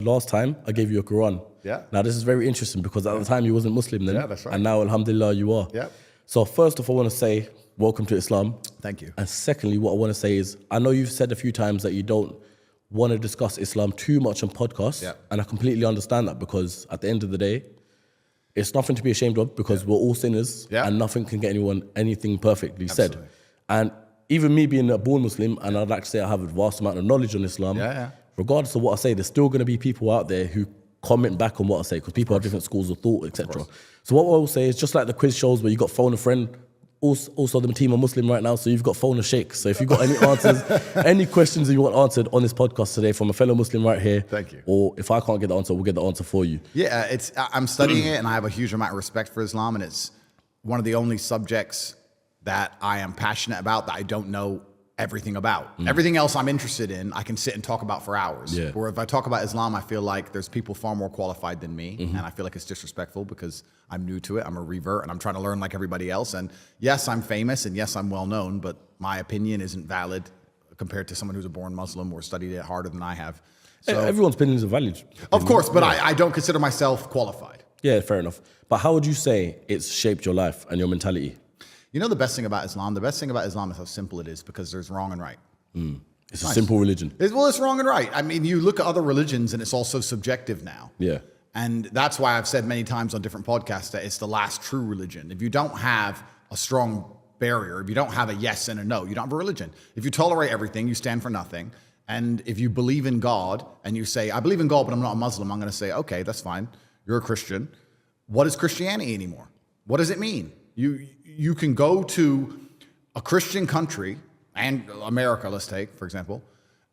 Last time I gave you a Quran. Yeah. Now this is very interesting because at the time you wasn't Muslim then. Yeah, that's right. And now, alhamdulillah, you are. Yeah. So first off, I want to say welcome to Islam. Thank you. And secondly, what I want to say is, I know you've said a few times that you don't want to discuss Islam too much on podcasts. Yeah. And I completely understand that because at the end of the day, it's nothing to be ashamed of because we're all sinners and nothing can get anyone anything perfectly said. And even me being a born Muslim, and I'd like to say I have a vast amount of knowledge on Islam, regardless of what I say, there's still going to be people out there who comment back on what I say because people have different schools of thought, etc. So what I will say is just like the quiz shows where you got phone a friend, also the team are Muslim right now, so you've got phone a sheikh. So if you've got any answers, any questions that you want answered on this podcast today from a fellow Muslim right here, thank you. Or if I can't get the answer, we'll get the answer for you. Yeah, I'm studying it and I have a huge amount of respect for Islam, and it's one of the only subjects that I am passionate about that I don't know everything about. Everything else I'm interested in, I can sit and talk about for hours. Yeah. Or if I talk about Islam, I feel like there's people far more qualified than me, and I feel like it's disrespectful because I'm new to it. I'm a revert, and I'm trying to learn like everybody else. And yes, I'm famous, and yes, I'm well known, but my opinion isn't valid compared to someone who's a born Muslim or studied it harder than I have. So everyone's opinions are valid. Of course, but I don't consider myself qualified. Yeah, fair enough. But how would you say it's shaped your life and your mentality? You know the best thing about Islam? The best thing about Islam is how simple it is because there's wrong and right. It's a simple religion. It's wrong and right. I mean, you look at other religions and it's also subjective now. Yeah. And that's why I've said many times on different podcasts that it's the last true religion. If you don't have a strong barrier, if you don't have a yes and a no, you don't have a religion. If you tolerate everything, you stand for nothing. And if you believe in God and you say, I believe in God, but I'm not a Muslim, I'm going to say, okay, that's fine. You're a Christian. What is Christianity anymore? What does it mean? You can go to a Christian country, and America, let's take, for example,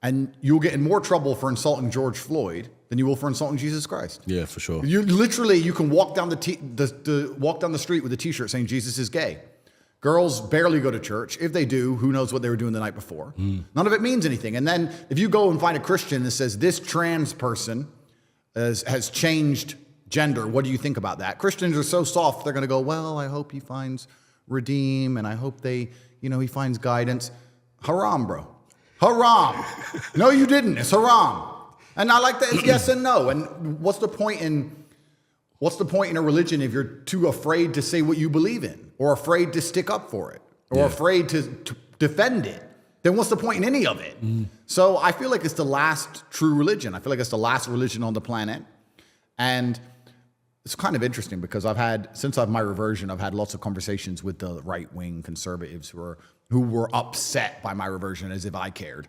and you'll get in more trouble for insulting George Floyd than you will for insulting Jesus Christ. Yeah, for sure. You can walk down walk down the street with a T-shirt saying Jesus is gay. Girls barely go to church. If they do, who knows what they were doing the night before. None of it means anything. And then if you go and find a Christian that says this trans person has changed gender, what do you think about that? Christians are so soft, they're going to go, well, I hope he finds redeem, and I hope he finds guidance. Haram, bro. Haram. No, you didn't. It's haram. And I like that it's yes and no. And what's the point in a religion if you're too afraid to say what you believe in, or afraid to stick up for it, or afraid to defend it? Then what's the point in any of it? So I feel like it's the last true religion. I feel like it's the last religion on the planet. And it's kind of interesting because since my reversion, I've had lots of conversations with the right-wing conservatives who were upset by my reversion as if I cared.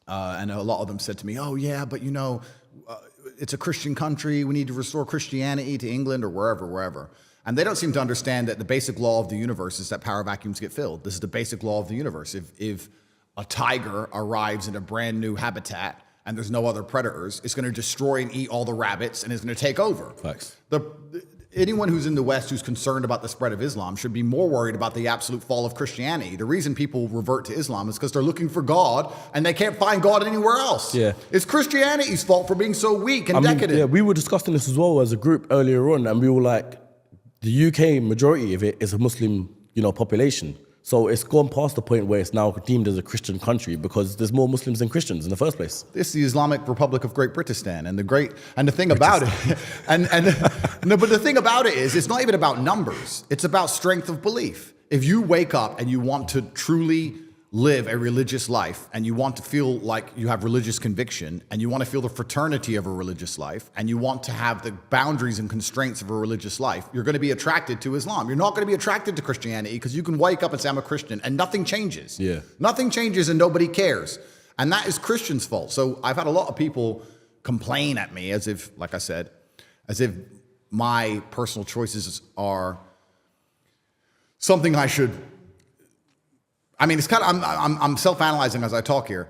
And a lot of them said to me, oh yeah, but it's a Christian country. We need to restore Christianity to England or wherever. And they don't seem to understand that the basic law of the universe is that power vacuums get filled. This is the basic law of the universe. If a tiger arrives in a brand new habitat and there's no other predators, it's going to destroy and eat all the rabbits and it's going to take over. Facts. Anyone who's in the West who's concerned about the spread of Islam should be more worried about the absolute fall of Christianity. The reason people revert to Islam is because they're looking for God and they can't find God anywhere else. Yeah. It's Christianity's fault for being so weak and decadent. Yeah, we were discussing this as well as a group earlier on, and we were like, the UK majority of it is a Muslim, population. So it's gone past the point where it's now deemed as a Christian country because there's more Muslims than Christians in the first place. It's the Islamic Republic of Great Britistan, and the thing about it, but the thing about it is, it's not even about numbers. It's about strength of belief. If you wake up and you want to truly live a religious life, and you want to feel like you have religious conviction, and you want to feel the fraternity of a religious life, and you want to have the boundaries and constraints of a religious life, you're going to be attracted to Islam. You're not going to be attracted to Christianity because you can wake up and say, I'm a Christian, and nothing changes. Yeah. Nothing changes and nobody cares. And that is Christians' fault. So I've had a lot of people complain at me as if, like I said, as if my personal choices are something I should... I mean, it's kind of, I'm self-analyzing as I talk here.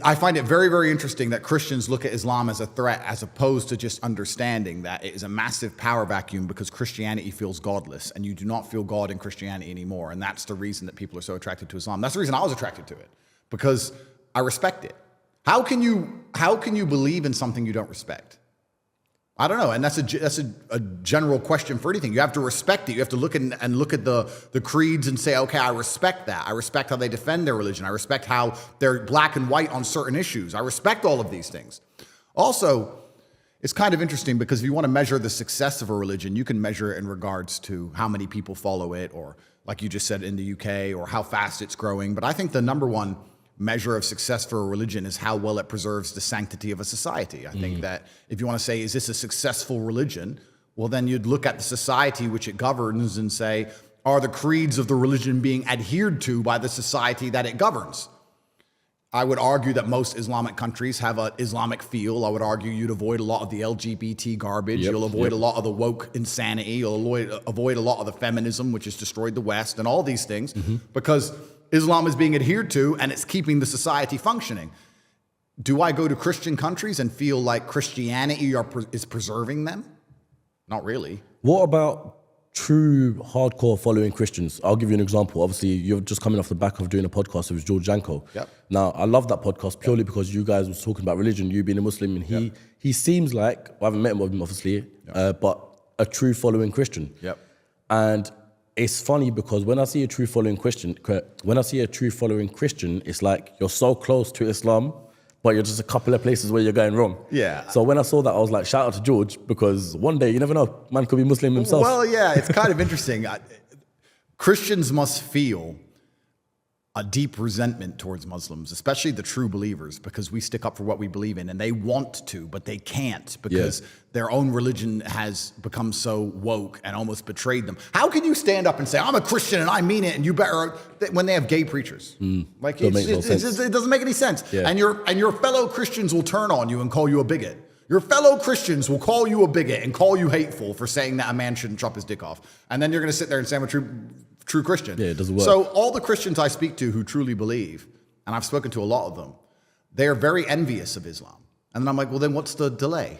I find it very, very interesting that Christians look at Islam as a threat as opposed to just understanding that it is a massive power vacuum because Christianity feels godless and you do not feel God in Christianity anymore. And that's the reason that people are so attracted to Islam. That's the reason I was attracted to it, because I respect it. How can you believe in something you don't respect? I don't know, and that's a general question for anything. You have to respect it. You have to look at the creeds and say, okay, I respect that. I respect how they defend their religion. I respect how they're black and white on certain issues. I respect all of these things. Also, it's kind of interesting because if you want to measure the success of a religion, you can measure it in regards to how many people follow it, or like you just said in the UK, or how fast it's growing. But I think the number one measure of success for a religion is how well it preserves the sanctity of a society. I think that if you want to say, is this a successful religion? Well, then you'd look at the society which it governs and say, are the creeds of the religion being adhered to by the society that it governs? I would argue that most Islamic countries have an Islamic feel. I would argue you'd avoid a lot of the LGBT garbage. You'll avoid a lot of the woke insanity. You'll avoid a lot of the feminism, which has destroyed the West, and all these things, because Islam is being adhered to and it's keeping the society functioning. Do I go to Christian countries and feel like Christianity is preserving them? Not really. What about true hardcore following Christians? I'll give you an example. Obviously, you're just coming off the back of doing a podcast with George Janko. Yep. Now, I love that podcast purely because you guys was talking about religion, you being a Muslim, and he seems like, I haven't met him obviously, but a true following Christian. Yep. And it's funny because when I see a true following Christian, it's like you're so close to Islam, but you're just a couple of places where you're going wrong. Yeah. So when I saw that, I was like, shout out to George, because one day, you never know, man could be Muslim himself. Well, yeah, it's kind of interesting. Christians must feel a deep resentment towards Muslims, especially the true believers, because we stick up for what we believe in, and they want to, but they can't because their own religion has become so woke and almost betrayed them. How can you stand up and say, I'm a Christian and I mean it, and you better, when they have gay preachers? Like, it doesn't make any sense. Yeah. And your fellow Christians will turn on you and call you a bigot. Your fellow Christians will call you a bigot and call you hateful for saying that a man shouldn't chop his dick off. And then you're going to sit there and say I'm a true Christian. Yeah, it doesn't work. So all the Christians I speak to who truly believe, and I've spoken to a lot of them, they are very envious of Islam. And then I'm like, well, then what's the delay?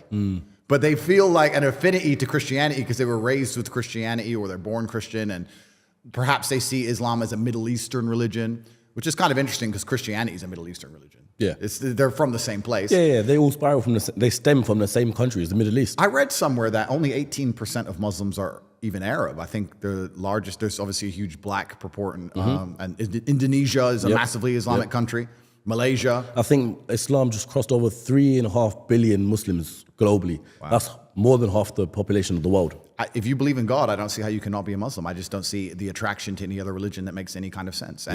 But they feel like an affinity to Christianity because they were raised with Christianity or they're born Christian, and perhaps they see Islam as a Middle Eastern religion, which is kind of interesting because Christianity is a Middle Eastern religion. Yeah. They're from the same place. Yeah, they all spiral they stem from the same country as the Middle East. I read somewhere that only 18% of Muslims are even Arab. I think the largest, there's obviously a huge black proportion, and Indonesia is a massively Islamic country. Malaysia. I think Islam just crossed over 3.5 billion Muslims globally. Wow. That's more than half the population of the world. If you believe in God, I don't see how you cannot be a Muslim. I just don't see the attraction to any other religion that makes any kind of sense.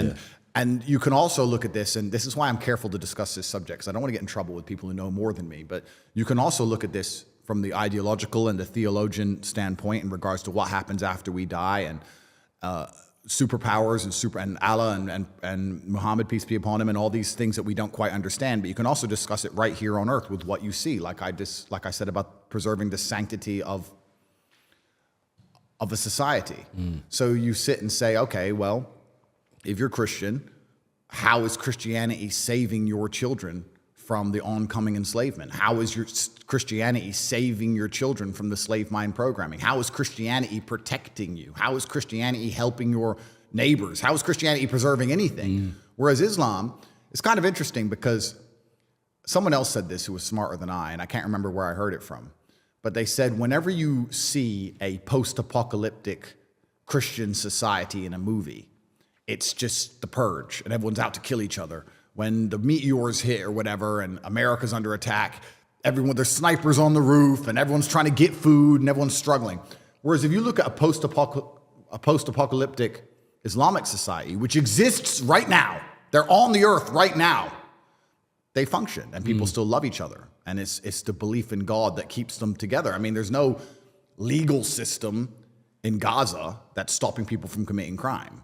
And you can also look at this, and this is why I'm careful to discuss this subject, because I don't want to get in trouble with people who know more than me, but you can also look at this from the ideological and the theologian standpoint in regards to what happens after we die, and superpowers and Allah and Muhammad, peace be upon him, and all these things that we don't quite understand. But you can also discuss it right here on earth with what you see, like I said about preserving the sanctity of a society. So you sit and say, okay, well, if you're Christian, how is Christianity saving your children from the oncoming enslavement? How is your Christianity saving your children from the slave mind programming? How is Christianity protecting you? How is Christianity helping your neighbors? How is Christianity preserving anything? Whereas Islam is kind of interesting because someone else said this who was smarter than I, and I can't remember where I heard it from, but they said whenever you see a post-apocalyptic Christian society in a movie, it's just the purge and everyone's out to kill each other. When the meteors hit or whatever and America's under attack, there's snipers on the roof and everyone's trying to get food and everyone's struggling. Whereas if you look at a post-apocalyptic Islamic society, which exists right now, they're on the earth right now, they function and people still love each other. And it's the belief in God that keeps them together. I mean, there's no legal system in Gaza that's stopping people from committing crime.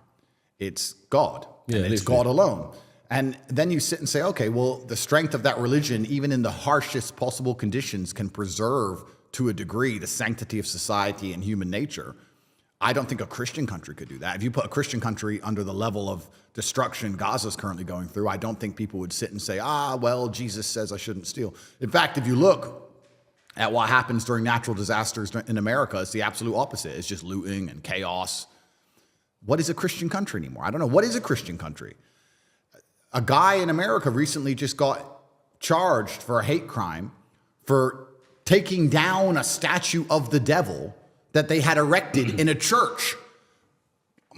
It's God, and it's God alone. And then you sit and say, okay, well, the strength of that religion, even in the harshest possible conditions, can preserve, to a degree, the sanctity of society and human nature. I don't think a Christian country could do that. If you put a Christian country under the level of destruction Gaza's currently going through, I don't think people would sit and say, well, Jesus says I shouldn't steal. In fact, if you look at what happens during natural disasters in America, it's the absolute opposite. It's just looting and chaos. What is a Christian country anymore? I don't know. What is a Christian country? A guy in America recently just got charged for a hate crime for taking down a statue of the devil that they had erected in a church.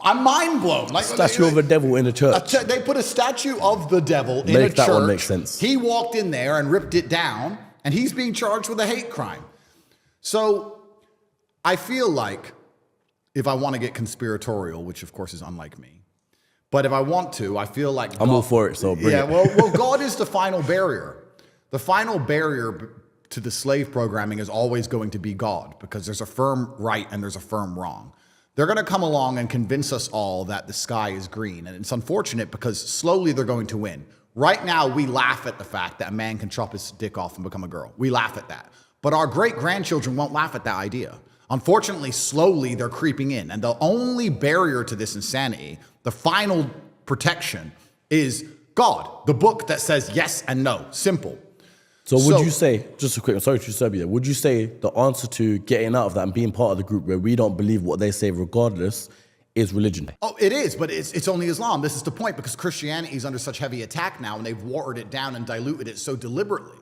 I'm mind blown. Like, statue of a devil in a church. They put a statue of the devil in a church. That one makes sense. He walked in there and ripped it down and he's being charged with a hate crime. So I feel like if I want to get conspiratorial, which of course is unlike me, but if I want to, I feel like I'm all for it, so bring it. Well, God is the final barrier. The final barrier to the slave programming is always going to be God, because there's a firm right and there's a firm wrong. They're going to come along and convince us all that the sky is green. And it's unfortunate because slowly they're going to win. Right now, we laugh at the fact that a man can chop his dick off and become a girl. We laugh at that. But our great-grandchildren won't laugh at that idea. Unfortunately, slowly they're creeping in. And the only barrier to this insanity, the final protection, is God, the book that says yes and no. Simple. So would you say, just a quick, sorry to disturb you there, would you say the answer to getting out of that and being part of the group where we don't believe what they say regardless is religion? Oh, it is, but it's only Islam. This is the point, because Christianity is under such heavy attack now, and they've watered it down and diluted it so deliberately.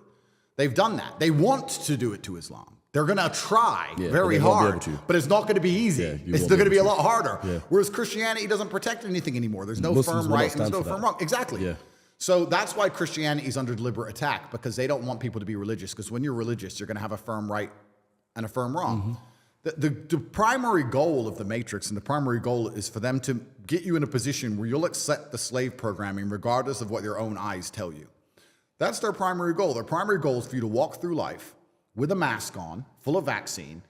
They've done that. They want to do it to Islam. They're going to try very hard, but it's not going to be easy. It's going to be a lot harder. Yeah. Whereas Christianity doesn't protect anything anymore. There's no Muslims firm right and there's no firm wrong. Exactly. Yeah. So that's why Christianity is under deliberate attack, because they don't want people to be religious. Because when you're religious, you're going to have a firm right and a firm wrong. Mm-hmm. The primary goal of the Matrix, and the primary goal is for them to get you in a position where you'll accept the slave programming regardless of what your own eyes tell you. That's their primary goal. Their primary goal is for you to walk through life with a mask on, full of vaccine,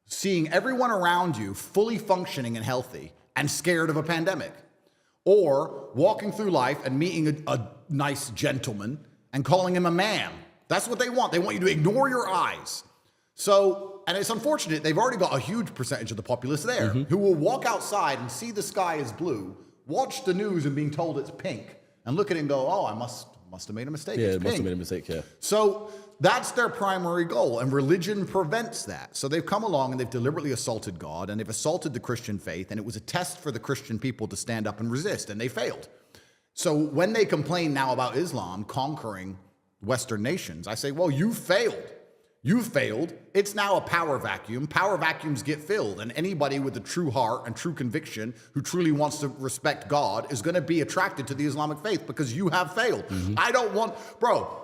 seeing everyone around you fully functioning and healthy and scared of a pandemic. Or walking through life and meeting a nice gentleman and calling him a man. That's what they want. They want you to ignore your eyes. So, and it's unfortunate, they've already got a huge percentage of the populace there who will walk outside and see the sky is blue, watch the news and being told it's pink, and look at it and go, oh, I must have made a mistake. Yeah, it's it pink. must have made a mistake, yeah. So that's their primary goal, and religion prevents that. So they've come along and they've deliberately assaulted God, and they've assaulted the Christian faith, and it was a test for the Christian people to stand up and resist, and they failed. So when they complain now about Islam conquering Western nations, I say, well, you failed. You failed. It's now a power vacuum. Power vacuums get filled, and anybody with a true heart and true conviction who truly wants to respect God is going to be attracted to the Islamic faith because you have failed. I don't want, bro,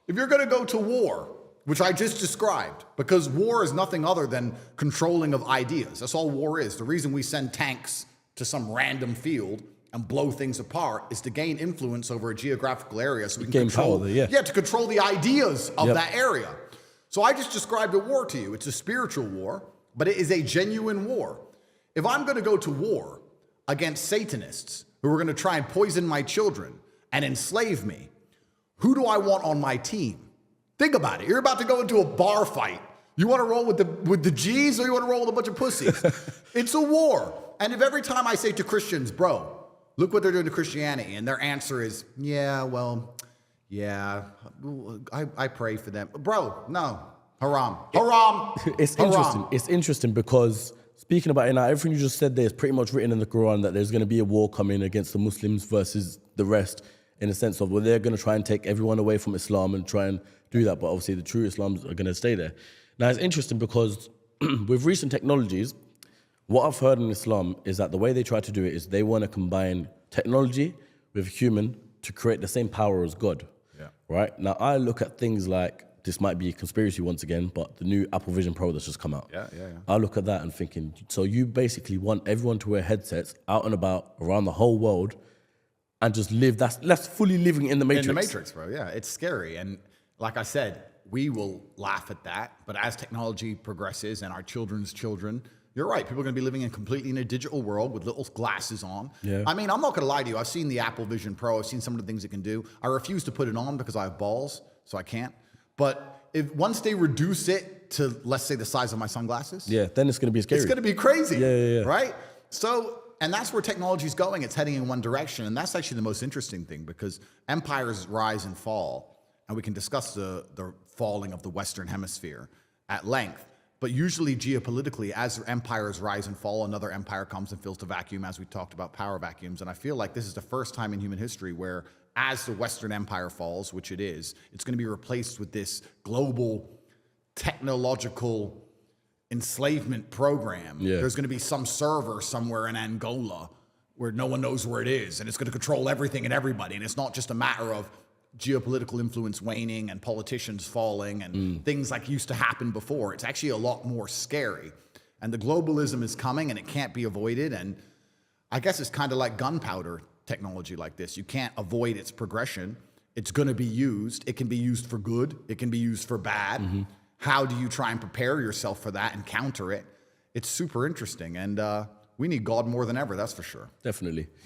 if you're going to go to war, which I just described, because war is nothing other than controlling of ideas. That's all war is. The reason we send tanks to some random field and blow things apart is to gain influence over a geographical area so we can control, to control the ideas of that area. So I just described a war to you. It's a spiritual war, but it is a genuine war. If I'm going to go to war against Satanists who are going to try and poison my children and enslave me, who do I want on my team? Think about it. You're about to go into a bar fight. You want to roll with the G's, or you want to roll with a bunch of pussies? It's a war. And if every time I say to Christians, bro, look what they're doing to Christianity, and their answer is, yeah, I pray for them. Bro, no. Haram. Haram. It's interesting. It's interesting because speaking about it now, everything you just said there is pretty much written in the Quran that there's going to be a war coming against the Muslims versus the rest, in the sense of, well, they're going to try and take everyone away from Islam and try and do that. But obviously the true Islams are going to stay there. Now, it's interesting because with recent technologies, what I've heard in Islam is that the way they try to do it is they want to combine technology with human to create the same power as God. Yeah. Right? Now, I look at things like, this might be a conspiracy once again, but the new Apple Vision Pro that's just come out. Yeah. I look at that and thinking, so you basically want everyone to wear headsets out and about around the whole world and just live, that's fully living in the Matrix. In the Matrix, bro, yeah. It's scary. And like I said, we will laugh at that. But as technology progresses and our children's children, you're right. People are going to be living completely in a digital world with little glasses on. Yeah. I mean, I'm not going to lie to you. I've seen the Apple Vision Pro. I've seen some of the things it can do. I refuse to put it on because I have balls, so I can't. But if once they reduce it to, let's say, the size of my sunglasses, then it's going to be scary. It's going to be crazy. Yeah. Right? So, and that's where technology is going. It's heading in one direction. And that's actually the most interesting thing, because empires rise and fall. And we can discuss the falling of the Western Hemisphere at length. But usually geopolitically, as empires rise and fall, another empire comes and fills the vacuum, as we talked about power vacuums. And I feel like this is the first time in human history where, as the Western Empire falls, which it is, it's going to be replaced with this global technological enslavement program. Yeah. There's going to be some server somewhere in Angola where no one knows where it is, and it's going to control everything and everybody. And it's not just a matter of geopolitical influence waning and politicians falling and things like used to happen before. It's actually a lot more scary. And the globalism is coming and it can't be avoided. And I guess it's kind of like gunpowder technology like this. You can't avoid its progression. It's going to be used. It can be used for good. It can be used for bad. How do you try and prepare yourself for that and counter it? It's super interesting. And we need God more than ever, that's for sure. Definitely.